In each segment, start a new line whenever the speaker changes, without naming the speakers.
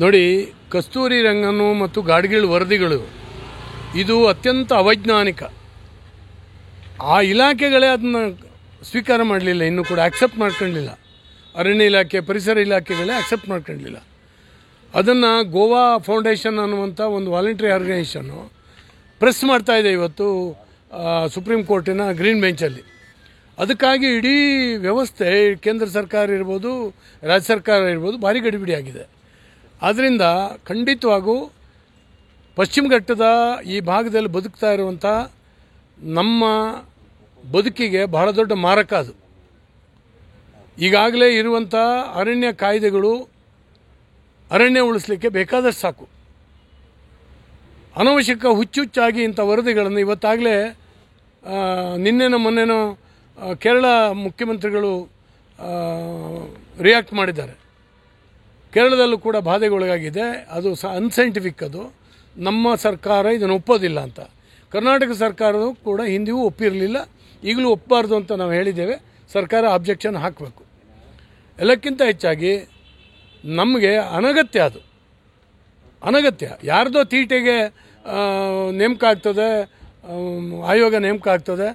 ನೋಡಿ, ಕಸ್ತೂರಿ ರಂಗನು ಮತ್ತು ಗಾಡ್ಗೀಳ್ ವರದಿಗಳು ಇದು ಅತ್ಯಂತ ಅವೈಜ್ಞಾನಿಕ. ಆ ಇಲಾಖೆಗಳೇ ಅದನ್ನು ಸ್ವೀಕಾರ ಮಾಡಲಿಲ್ಲ, ಇನ್ನೂ ಕೂಡ ಆಕ್ಸೆಪ್ಟ್ ಮಾಡ್ಕೊಳ್ಳಲಿಲ್ಲ. ಅರಣ್ಯ ಇಲಾಖೆ, ಪರಿಸರ ಇಲಾಖೆಗಳೇ ಆಕ್ಸೆಪ್ಟ್ ಮಾಡ್ಕೊಳ್ಳಲಿಲ್ಲ. ಅದನ್ನು ಗೋವಾ ಫೌಂಡೇಶನ್ ಅನ್ನುವಂಥ ಒಂದು ವಾಲಂಟ್ರಿ ಆರ್ಗನೈಸೇಷನ್ನು ಪ್ರೆಸ್ ಮಾಡ್ತಾಯಿದೆ ಇವತ್ತು ಸುಪ್ರೀಂ ಕೋರ್ಟಿನ ಗ್ರೀನ್ ಬೆಂಚಲ್ಲಿ. ಅದಕ್ಕಾಗಿ ಇಡೀ ವ್ಯವಸ್ಥೆ, ಕೇಂದ್ರ ಸರ್ಕಾರ ಇರ್ಬೋದು, ರಾಜ್ಯ ಸರ್ಕಾರ ಇರ್ಬೋದು, ಭಾರಿ ಗಡಿಬಿಡಿಯಾಗಿದೆ. ಆದ್ದರಿಂದ ಖಂಡಿತವಾಗೂ ಪಶ್ಚಿಮ ಘಟ್ಟದ ಈ ಭಾಗದಲ್ಲಿ ಬದುಕ್ತಾ ಇರುವಂಥ ನಮ್ಮ ಬದುಕಿಗೆ ಬಹಳ ದೊಡ್ಡ ಮಾರಕ ಅದು. ಈಗಾಗಲೇ ಇರುವಂಥ ಅರಣ್ಯ ಕಾಯ್ದೆಗಳು ಅರಣ್ಯ ಉಳಿಸಲಿಕ್ಕೆ ಬೇಕಾದಷ್ಟು ಸಾಕು. ಅನವಶ್ಯಕ ಹುಚ್ಚುಚ್ಚಾಗಿ ಇಂಥ ವರದಿಗಳನ್ನು ಇವತ್ತಾಗಲೇ ನಿನ್ನೆನೋ ಮೊನ್ನೆನೋ ಕೇರಳ ಮುಖ್ಯಮಂತ್ರಿಗಳು ರಿಯಾಕ್ಟ್ ಮಾಡಿದ್ದಾರೆ. ಕೇರಳದಲ್ಲೂ ಕೂಡ ಬಾಧೆಗೊಳಗಾಗಿದೆ. ಅದು ಅನ್ಸೈಂಟಿಫಿಕ್. ಅದು ನಮ್ಮ ಸರ್ಕಾರ ಇದನ್ನು ಒಪ್ಪೋದಿಲ್ಲ ಅಂತ. ಕರ್ನಾಟಕ ಸರ್ಕಾರವು ಕೂಡ ಹಿಂದಿಗೂ ಒಪ್ಪಿರಲಿಲ್ಲ, ಈಗಲೂ ಒಪ್ಪಬಾರ್ದು ಅಂತ ನಾವು ಹೇಳಿದ್ದೇವೆ. ಸರ್ಕಾರ ಅಬ್ಜೆಕ್ಷನ್ ಹಾಕಬೇಕು. ಎಲ್ಲಕ್ಕಿಂತ ಹೆಚ್ಚಾಗಿ ನಮಗೆ ಅನಗತ್ಯ, ಅದು ಅನಗತ್ಯ. ಯಾರ್ದೋ ತೀಟೆಗೆ ನೇಮಕ ಆಗ್ತದೆ, ಆಯೋಗ ನೇಮಕ ಆಗ್ತದೆ,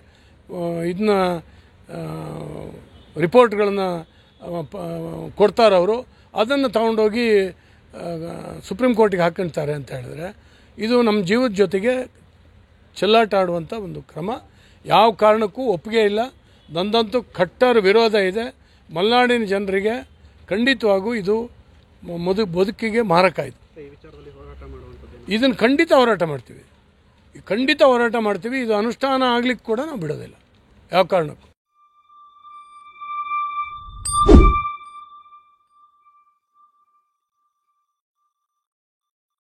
ಇದನ್ನ ರಿಪೋರ್ಟ್ಗಳನ್ನು ಕೊಡ್ತಾರವರು, ಅದನ್ನು ತಗೊಂಡೋಗಿ ಸುಪ್ರೀಂ ಕೋರ್ಟಿಗೆ ಹಾಕ್ಕೊಳ್ತಾರೆ ಅಂತ ಹೇಳಿದ್ರೆ ಇದು ನಮ್ಮ ಜೀವದ ಜೊತೆಗೆ ಚೆಲ್ಲಾಟ ಆಡುವಂಥ ಒಂದು ಕ್ರಮ. ಯಾವ ಕಾರಣಕ್ಕೂ ಒಪ್ಪಿಗೆ ಇಲ್ಲ. ನಂದಂತೂ ಕಟ್ಟರ್ ವಿರೋಧ ಇದೆ. ಮಲೆನಾಡಿನ ಜನರಿಗೆ ಖಂಡಿತವಾಗೂ ಇದು ಬದುಕಿಗೆ ಮಾರಕ ಇದು. ಇದನ್ನು ಖಂಡಿತ ಹೋರಾಟ ಮಾಡ್ತೀವಿ, ಇದು ಅನುಷ್ಠಾನ ಆಗ್ಲಿಕ್ಕೆ ಕೂಡ ನಾವು ಬಿಡೋದಿಲ್ಲ ಯಾವ ಕಾರಣಕ್ಕೂ.